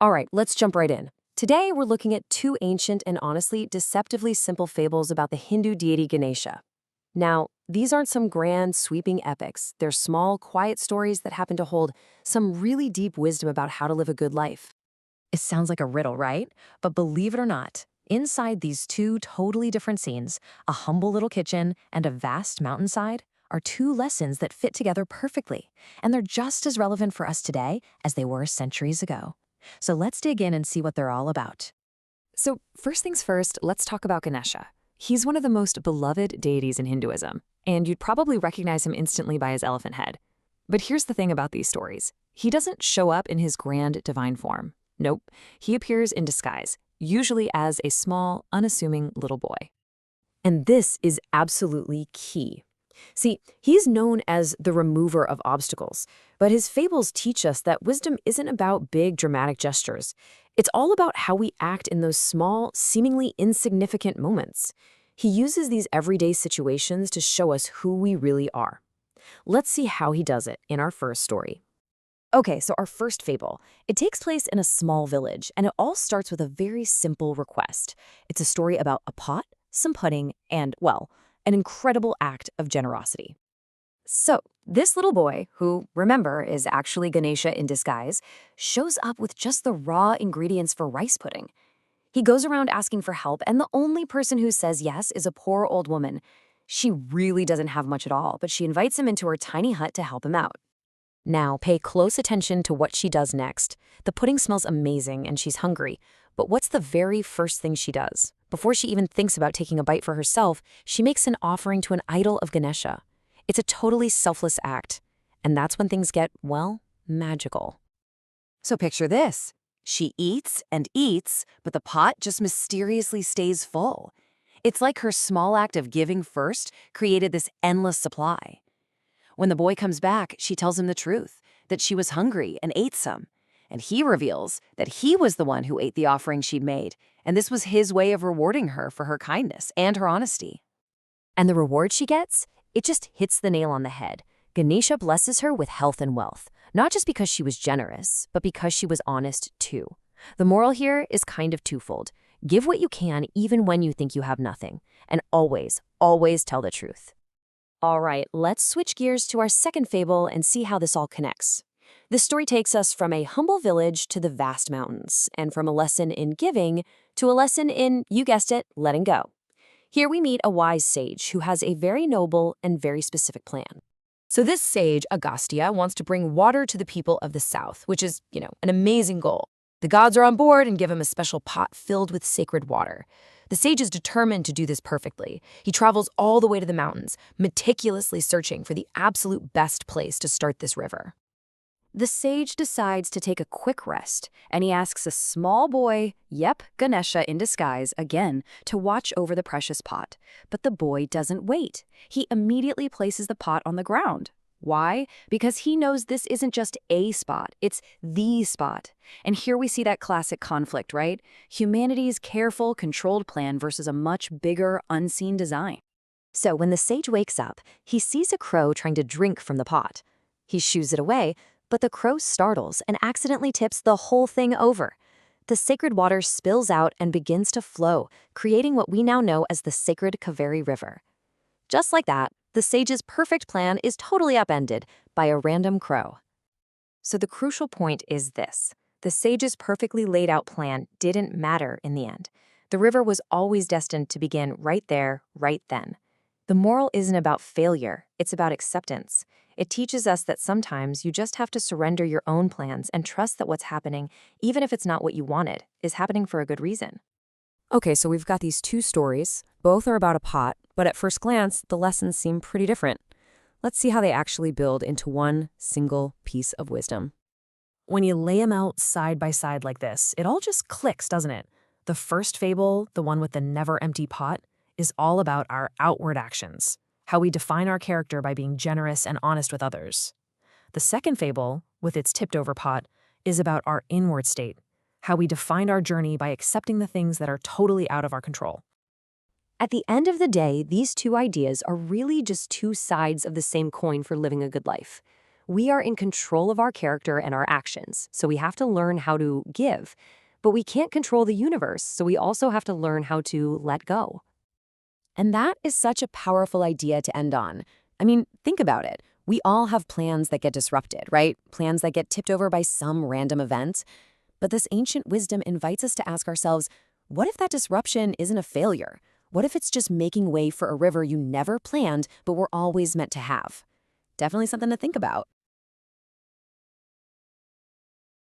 All right, let's jump right in. Today, we're looking at two ancient and honestly deceptively simple fables about the Hindu deity Ganesha. Now, these aren't some grand, sweeping epics. They're small, quiet stories that happen to hold some really deep wisdom about how to live a good life. It sounds like a riddle, right? But believe it or not, inside these two totally different scenes, a humble little kitchen and a vast mountainside, are two lessons that fit together perfectly, and they're just as relevant for us today as they were centuries ago. So let's dig in and see what they're all about. So, first things first, let's talk about Ganesha. He's one of the most beloved deities in Hinduism, and you'd probably recognize him instantly by his elephant head. But here's the thing about these stories. He doesn't show up in his grand divine form. Nope, he appears in disguise, usually as a small, unassuming little boy. And this is absolutely key. See, he's known as the remover of obstacles, but his fables teach us that wisdom isn't about big dramatic gestures. It's all about how we act in those small, seemingly insignificant moments. He uses these everyday situations to show us who we really are. Let's see how he does it in our first story. Okay, so our first fable. It takes place in a small village, and it all starts with a very simple request. It's a story about a pot, some pudding, and, well, an incredible act of generosity. So, this little boy, who, remember, is actually Ganesha in disguise, shows up with just the raw ingredients for rice pudding. He goes around asking for help, and the only person who says yes is a poor old woman. She really doesn't have much at all, but she invites him into her tiny hut to help him out. Now, pay close attention to what she does next. The pudding smells amazing, and she's hungry. But what's the very first thing she does? Before she even thinks about taking a bite for herself, she makes an offering to an idol of Ganesha. It's a totally selfless act. And that's when things get, well, magical. So picture this. She eats and eats, but the pot just mysteriously stays full. It's like her small act of giving first created this endless supply. When the boy comes back, she tells him the truth, that she was hungry and ate some. And he reveals that he was the one who ate the offering she'd made, and this was his way of rewarding her for her kindness and her honesty. And the reward she gets? It just hits the nail on the head. Ganesha blesses her with health and wealth, not just because she was generous, but because she was honest too. The moral here is kind of twofold. Give what you can even when you think you have nothing, and always, always tell the truth. All right, let's switch gears to our second fable and see how this all connects. This story takes us from a humble village to the vast mountains, and from a lesson in giving to a lesson in, you guessed it, letting go. Here we meet a wise sage who has a very noble and very specific plan. So this sage, Agastya, wants to bring water to the people of the south, which is, an amazing goal. The gods are on board and give him a special pot filled with sacred water. The sage is determined to do this perfectly. He travels all the way to the mountains, meticulously searching for the absolute best place to start this river. The sage decides to take a quick rest, and he asks a small boy, Ganesha in disguise again, to watch over the precious pot. But the boy doesn't wait. He immediately places the pot on the ground. Why? Because he knows this isn't just a spot, it's the spot. And here we see that classic conflict, right? Humanity's careful, controlled plan versus a much bigger, unseen design. So when the sage wakes up, he sees a crow trying to drink from the pot. He shoos it away, but the crow startles and accidentally tips the whole thing over. The sacred water spills out and begins to flow, creating what we now know as the sacred Kaveri River. Just like that, the sage's perfect plan is totally upended by a random crow. So the crucial point is this. The sage's perfectly laid out plan didn't matter in the end. The river was always destined to begin right there, right then. The moral isn't about failure, it's about acceptance. It teaches us that sometimes you just have to surrender your own plans and trust that what's happening, even if it's not what you wanted, is happening for a good reason. Okay, so we've got these two stories. Both are about a pot, but at first glance, the lessons seem pretty different. Let's see how they actually build into one single piece of wisdom. When you lay them out side by side like this, it all just clicks, doesn't it? The first fable, the one with the never-empty pot, is all about our outward actions, how we define our character by being generous and honest with others. The second fable, with its tipped-over pot, is about our inward state, how we define our journey by accepting the things that are totally out of our control. At the end of the day, these two ideas are really just two sides of the same coin for living a good life. We are in control of our character and our actions, so we have to learn how to give. But we can't control the universe, so we also have to learn how to let go. And that is such a powerful idea to end on. I mean, think about it. We all have plans that get disrupted, right? Plans that get tipped over by some random event. But this ancient wisdom invites us to ask ourselves, what if that disruption isn't a failure? What if it's just making way for a river you never planned but were always meant to have? Definitely something to think about.